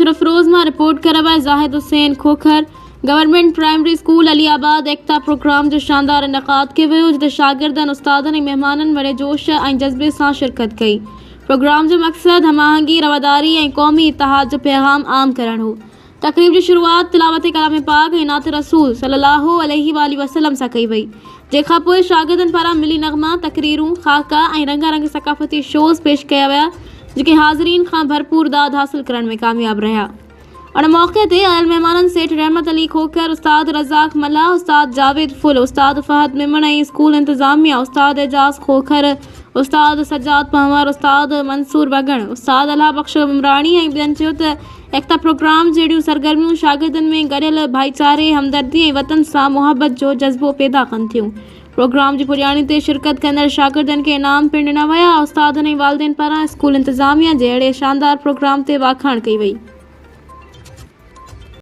सुरफरोज मां रिपोर्ट कराए Zahid Hussain Khokhar. Government primary school Aliabad एकता प्रोग्राम जो शानदार इनक़ाद कियो वियो जिते शागिर्दनि उस्तादनि ऐं महिमाननि वॾे जोश ऐं जज़्बे सां शिरकत कई। प्रोग्राम जो मक़सदु हमाहंगी रवादारी ऐं क़ौमी इतिहाद जो पैगाम आम करणु हो। तक़रीब जी शुरूआत तिलावत कलाम पाक ऐं नात रसूल सल्लल्लाहु अलैहि वसल्लम सां कई वई, जंहिंखां पोइ शागिर्दनि पारां मिली नग़मा, तक़रीरूं, ख़ाका ऐं रंगारंग सक़ाफ़ती शोज़ पेश कया विया जेके हाज़रीन खां भरपूर दाद हासिल करण में कामयाब रहिया। उन मौक़े ते आयल महिमाननि सेठ रहमत अली खोखर, उस्ताद रज़ाक मल्ला, उस्ताद जावेद फुल, उस्ताद फ़हद मेमन ऐं स्कूल इंतज़ामिया, उस्ताद एजाज़ खोखर, उस्ताद सज्जाद पंवर, उस्ताद मंसूर बगण, उस्ताद अल्लाह बख्श इमरानी ऐं ॿियनि चयो त एकता प्रोग्राम जहिड़ियूं सरगर्मियूं शागिर्दनि में गॾियल भाईचारे, हमदर्दी ऐं वतन सां मुहबत जो जज़्बो पैदा कनि थियूं। प्रोग्राम जी पुॼाणी ते शिरकत कंदड़ शागिर्दनि खे इनाम पिणु ॾिना विया। उस्तादनि ऐं वालिदैन पारां स्कूल इंतज़ामिया जे अहिड़े शानदार प्रोग्राम ते वाखाण कई वई।